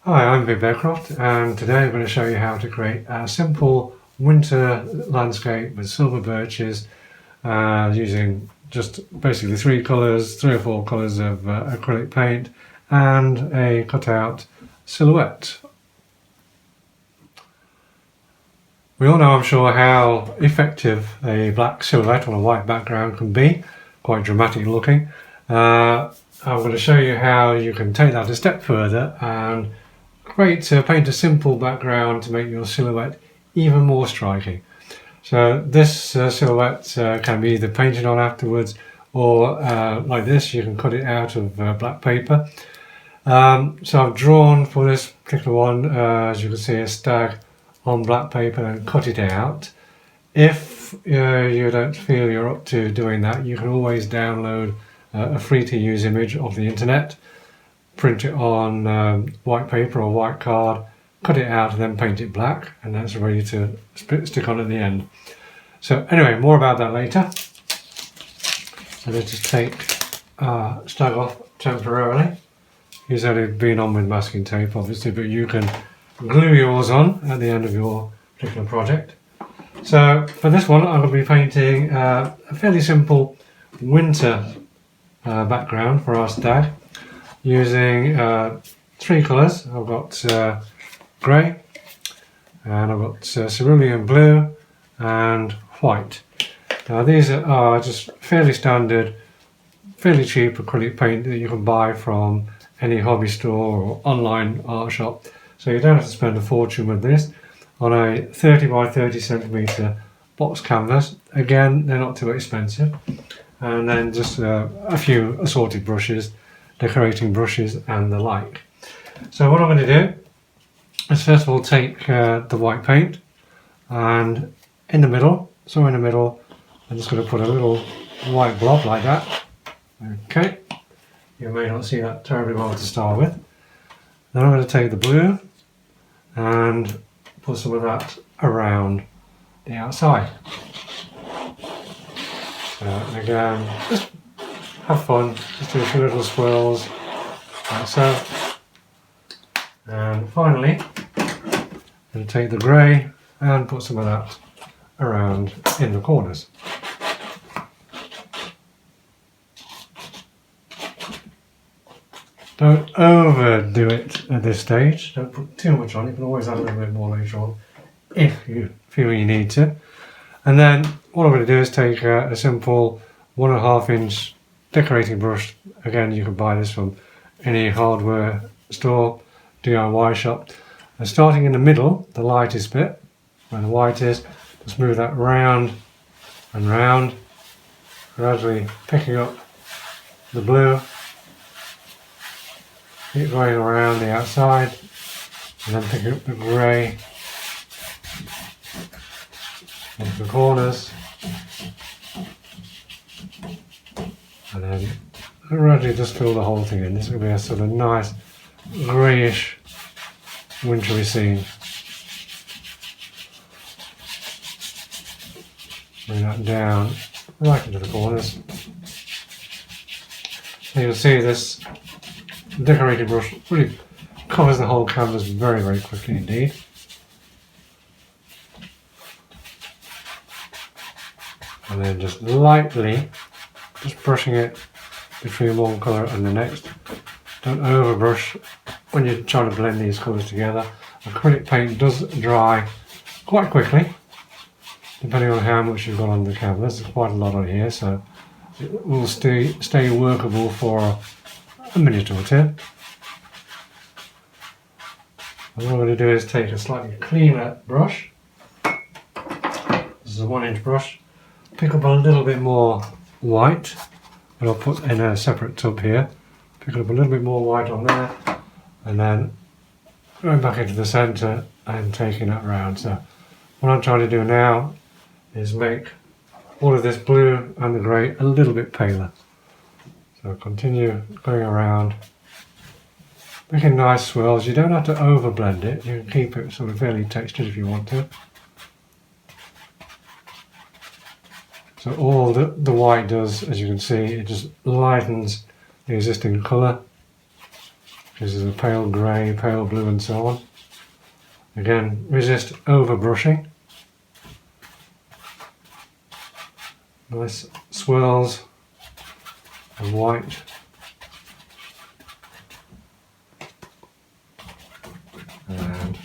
Hi, I'm Viv Bearcroft, and today I'm going to show you how to create a simple winter landscape with silver birches using just basically three or four colours of acrylic paint and a cutout silhouette. We all know, I'm sure, how effective a black silhouette on a white background can be, quite dramatic looking. I'm going to show you how you can take that a step further and paint a simple background to make your silhouette even more striking. So this silhouette can be either painted on afterwards or like this, you can cut it out of black paper. So I've drawn for this particular one, as you can see, a stag on black paper and cut it out. If you don't feel you're up to doing that, you can always download a free to use image off the internet, print it on white paper or white card, cut it out and then paint it black, and that's ready to stick on at the end. So anyway, more about that later. So let's just take Stag off temporarily. He's only been on with masking tape obviously, but you can glue yours on at the end of your particular project. So for this one I'm going to be painting a fairly simple winter background for our stag, using three colours. I've got grey, and I've got cerulean blue and white. Now these are just fairly standard, fairly cheap acrylic paint that you can buy from any hobby store or online art shop, so you don't have to spend a fortune with this. On a 30 by 30 centimetre box canvas, again they're not too expensive, and then just a few assorted brushes, decorating brushes and the like. So what I'm going to do is first of all take the white paint, and in the middle, I'm just going to put a little white blob like that. Okay, you may not see that terribly well to start with. Then I'm going to take the blue and put some of that around the outside. So again, just have fun, just do a few little swirls like so. And finally, I'm going to take the grey and put some of that around in the corners. Don't overdo it at this stage, don't put too much on, you can always add a little bit more later on if you feel you need to. And then what I'm going to do is take a simple 1.5 inch decorating brush. Again, you can buy this from any hardware store, DIY shop. And starting in the middle, the lightest bit, where the white is, just move that round and round, gradually picking up the blue, keep going around the outside, and then picking up the grey into the corners, and then gradually just fill the whole thing in. This will be a sort of nice greyish wintry scene. Bring that down right into the corners. So you'll see this decorated brush really covers the whole canvas very, very quickly indeed. And then just lightly, just brushing it between one colour and the next. Don't overbrush when you're trying to blend these colours together. Acrylic paint does dry quite quickly, depending on how much you've got on the canvas. There's quite a lot on here, so it will stay workable for a minute or two. And what I'm going to do is take a slightly cleaner brush. This is a 1 inch brush. Pick up a little bit more white, and I'll put in a separate tub here. Pick up a little bit more white on there, and then going back into the centre and taking that round. So what I'm trying to do now is make all of this blue and the grey a little bit paler. So continue going around, making nice swirls. You don't have to overblend it, you can keep it sort of fairly textured if you want to. So all the white does, as you can see, it just lightens the existing colour. This is a pale grey, pale blue and so on. Again, resist over brushing. Nice swirls of white. And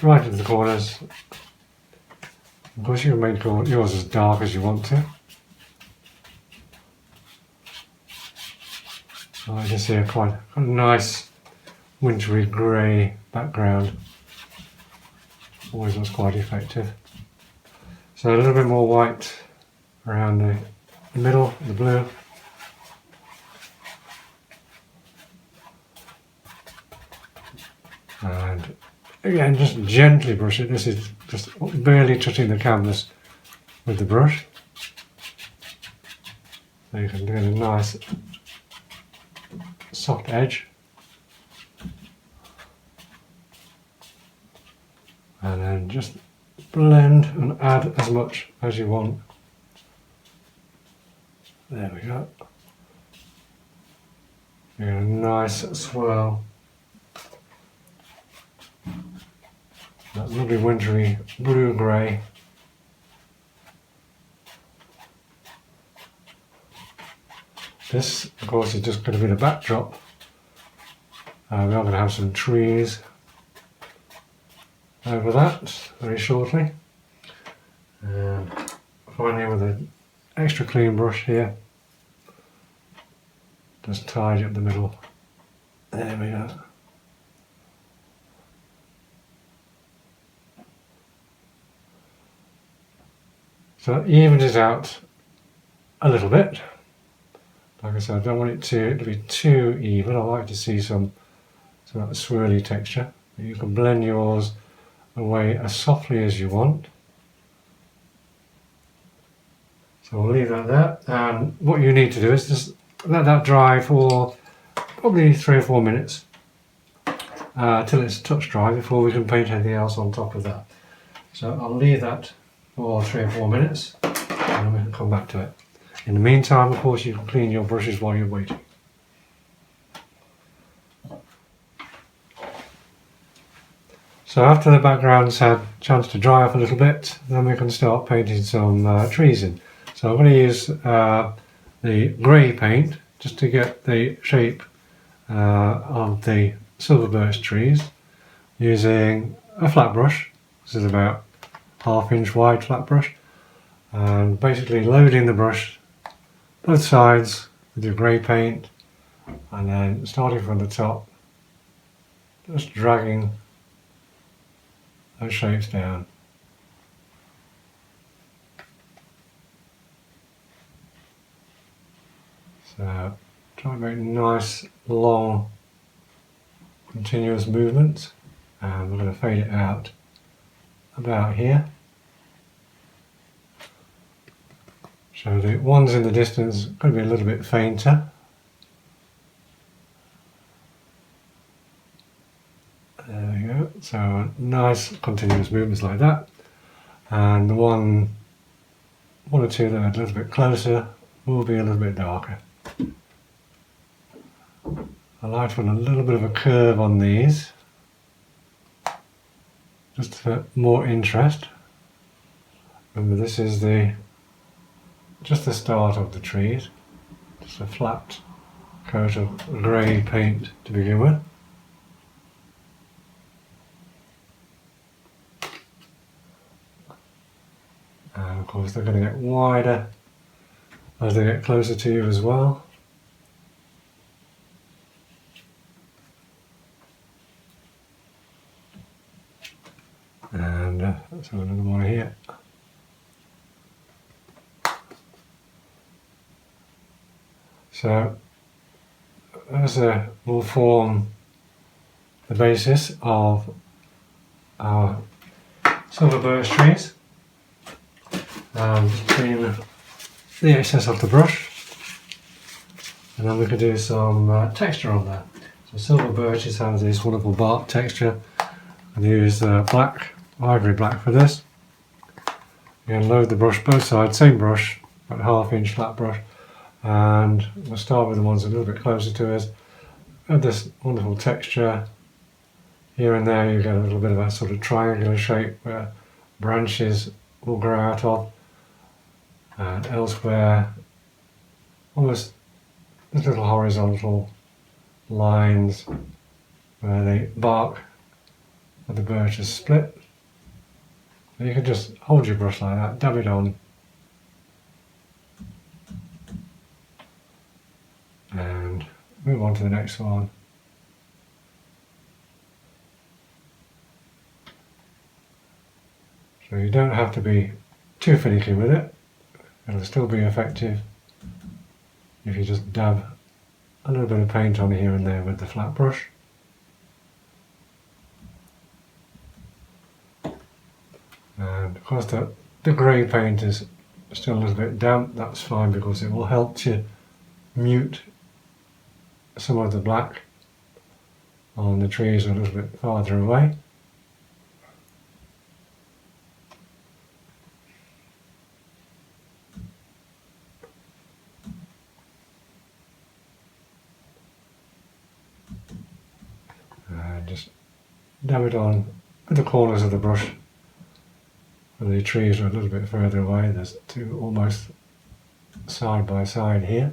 right into the corners. Of course you can make yours as dark as you want to. So I can see a quite a nice wintry grey background. Always looks quite effective. So a little bit more white around the middle, the blue. And again, just gently brush it. This is just barely touching the canvas with the brush. So you can get a nice soft edge. And then just blend and add as much as you want. There we go. You get a nice swirl. That lovely wintry blue-grey. This, of course, is just going to be the backdrop. We are going to have some trees over that very shortly. And finally, with an extra clean brush here, just tidy up the middle. There we go. So that evens it out a little bit. Like I said, I don't want it to be too even. I like to see some of that swirly texture. You can blend yours away as softly as you want. So we'll leave that there. And what you need to do is just let that dry for probably 3 or 4 minutes till it's touch dry before we can paint anything else on top of that. So I'll leave that for 3 or 4 minutes and then we can come back to it. In the meantime, of course, you can clean your brushes while you're waiting. So after the background's had a chance to dry off a little bit, then we can start painting some trees in. So I'm going to use the grey paint just to get the shape of the silver birch trees using a flat brush. This is about 1/2 inch wide flat brush, and basically loading the brush both sides with your grey paint and then starting from the top, just dragging those shapes down. So try and make nice, long, continuous movements, and we're going to fade it out about here. So the ones in the distance are going to be a little bit fainter. There we go. So nice continuous movements like that. And the one or two that are a little bit closer will be a little bit darker. I like to put a little bit of a curve on these, just for more interest. Remember, this is just the start of the trees, just a flat coat of grey paint to begin with. And of course they're going to get wider as they get closer to you as well. And let's have another one here. So as will form the basis of our silver birch trees. Just clean the excess off the brush, and then we can do some texture on there. So silver birches have this wonderful bark texture. I use black, ivory black for this. You can load the brush both sides, same brush, about 1/2 inch flat brush, and we'll start with the ones a little bit closer to us, add this wonderful texture. Here and there you get a little bit of a sort of triangular shape where branches will grow out of, and elsewhere almost these little horizontal lines where the bark of the birch is split. So you can just hold your brush like that, dab it on, and move on to the next one. So you don't have to be too finicky with it. It'll still be effective if you just dab a little bit of paint on here and there with the flat brush. And of course the grey paint is still a little bit damp. That's fine because it will help to mute some of the black on the trees a little bit farther away. And just dab it on with the corners of the brush. And the trees are a little bit further away. There's two almost side by side here.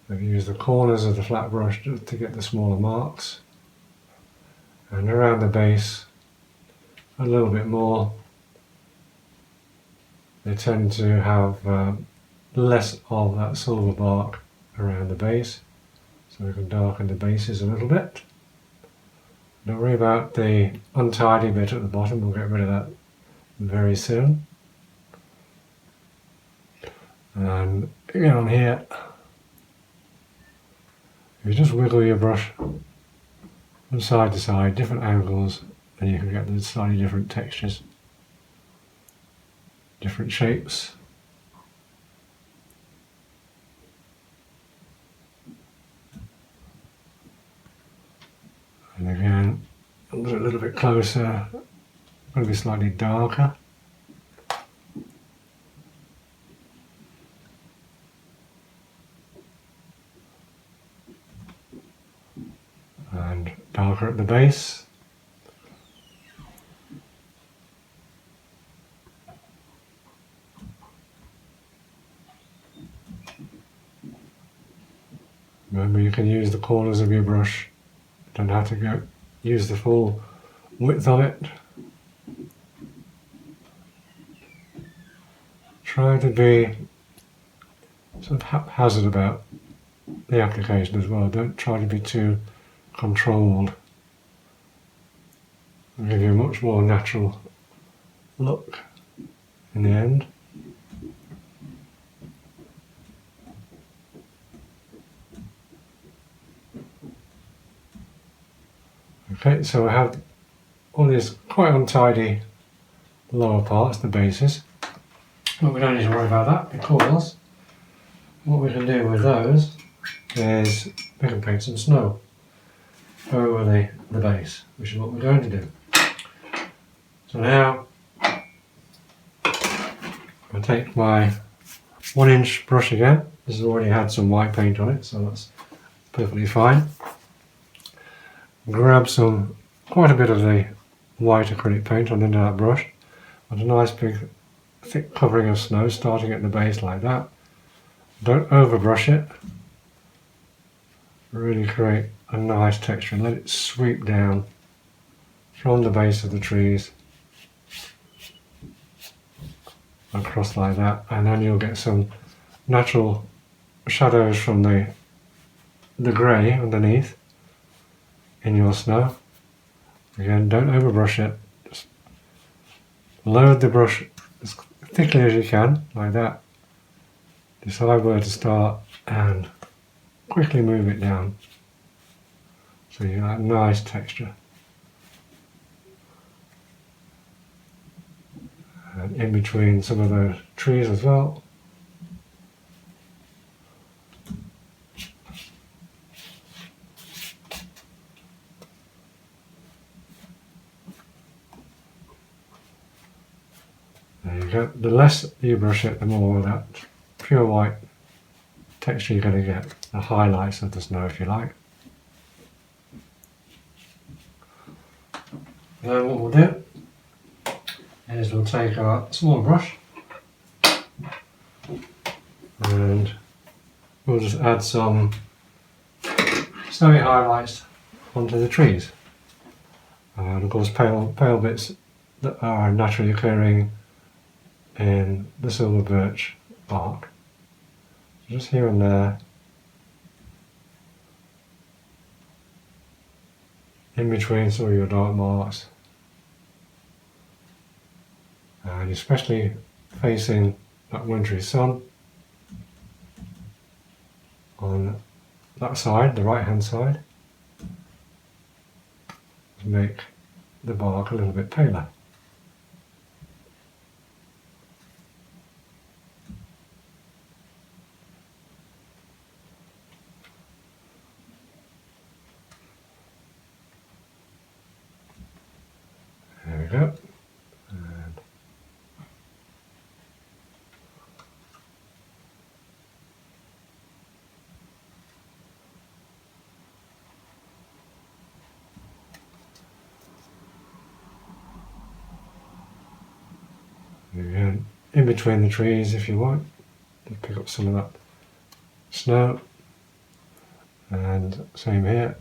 So you use the corners of the flat brush just to get the smaller marks. And around the base a little bit more. They tend to have less of that silver bark around the base. So we can darken the bases a little bit. Don't worry about the untidy bit at the bottom, we'll get rid of that very soon. And again on here, if you just wiggle your brush from side to side, different angles, then you can get the slightly different textures, different shapes. And again, a little bit closer, going to be slightly darker. And darker at the base. Remember, you can use the corners of your brush. Don't have to use the full width of it. Try to be sort of haphazard about the application as well. Don't try to be too controlled. It'll give you a much more natural look in the end. Okay, so I have all these quite untidy lower parts, the bases, but we don't need to worry about that because what we can do with those is we can paint some snow over the base, which is what we're going to do. So now I'll take my 1-inch brush again. This has already had some white paint on it, so that's perfectly fine. Grab quite a bit of the white acrylic paint on the end of that brush, and a nice big thick covering of snow starting at the base like that. Don't overbrush it. Really create a nice texture and let it sweep down from the base of the trees across like that, and then you'll get some natural shadows from the grey underneath in your snow. Again, don't overbrush it. Just load the brush as thickly as you can, like that. Decide where to start and quickly move it down. So you get that nice texture. And in between some of those trees as well. There you go. The less you brush it, the more of that pure white texture you're going to get. the highlights of the snow, if you like. Then what we'll do is we'll take our small brush and we'll just add some snowy highlights onto the trees. And of course pale bits that are naturally occurring in the silver birch bark. Just here and there, in between some of your dark marks, and especially facing that wintry sun on that side, the right hand side, to make the bark a little bit paler. There we go. And again, in between the trees if you want, just pick up some of that snow, and same here.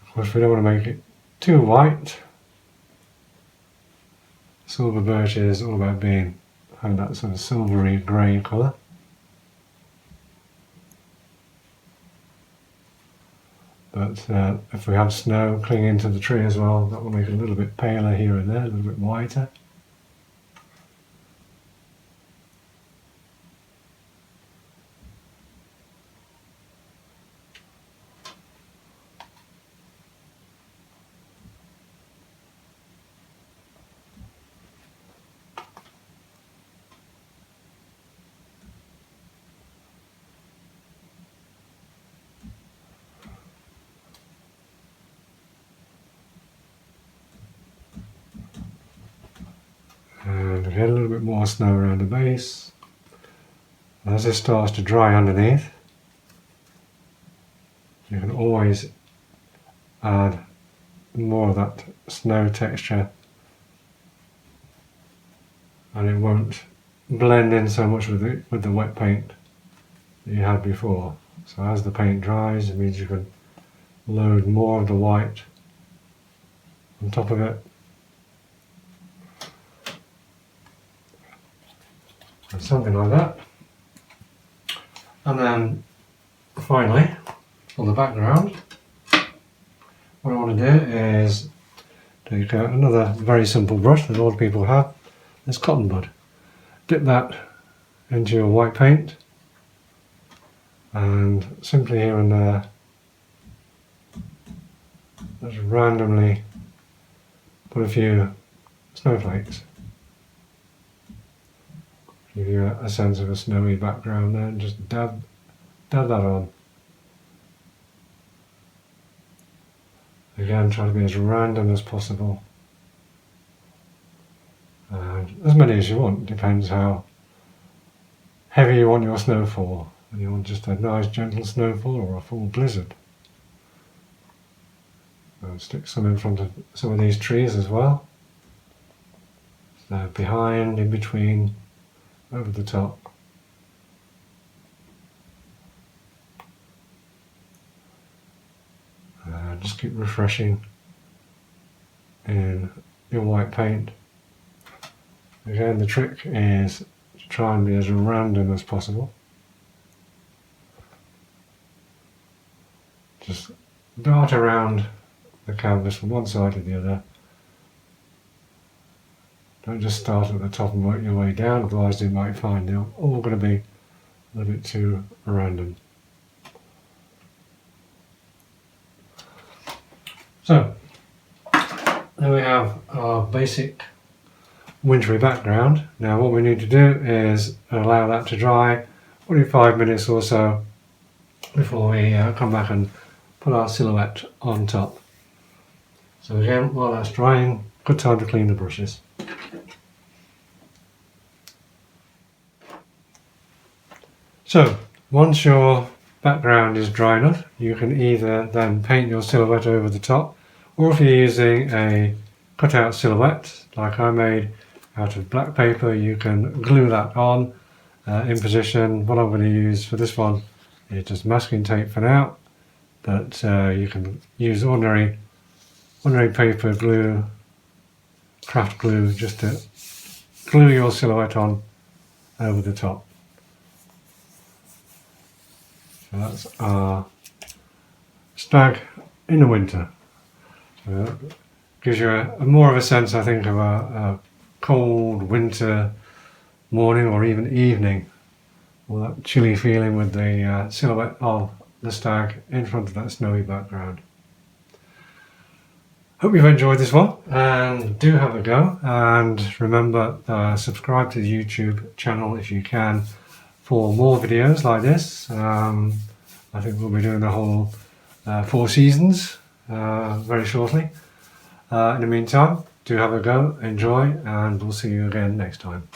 Of course, we don't want to make it too white. Silver birch is all about having that sort of silvery grey colour. But if we have snow clinging to the tree as well, that will make it a little bit paler here and there, a little bit whiter. And again, a little bit more snow around the base. And as this starts to dry underneath, you can always add more of that snow texture, and it won't blend in so much with the wet paint that you had before. So as the paint dries, it means you can load more of the white on top of it. And something like that. And then finally, for the background, what I want to do is take another very simple brush that a lot of people have, this cotton bud. Dip that into your white paint and simply here and there just randomly put a few snowflakes. Give you a sense of a snowy background there, and just dab that on. Again, try to be as random as possible. And as many as you want, depends how heavy you want your snowfall. And you want just a nice gentle snowfall or a full blizzard. And stick some in front of some of these trees as well. So behind, in between, over the top. Just keep refreshing in your white paint. Again, the trick is to try and be as random as possible. Just dart around the canvas from one side to the other. Don't just start at the top and work your way down, otherwise you might find they're all going to be a little bit too random. So, there we have our basic wintry background. Now what we need to do is allow that to dry 45 minutes or so before we come back and put our silhouette on top. So again, while that's drying, good time to clean the brushes. So once your background is dry enough, you can either then paint your silhouette over the top, or if you're using a cutout silhouette like I made out of black paper, you can glue that on in position. What I'm going to use for this one is just masking tape for now, but you can use ordinary paper glue, craft glue, just to glue your silhouette on over the top. So that's our stag in the winter. So gives you more of a sense, I think, of a cold winter morning or even evening, or that chilly feeling with the silhouette of the stag in front of that snowy background. Hope you've enjoyed this one, and do have a go, and remember subscribe to the YouTube channel if you can for more videos like this. I think we'll be doing the whole 4 seasons very shortly. In the meantime, do have a go, enjoy, and we'll see you again next time.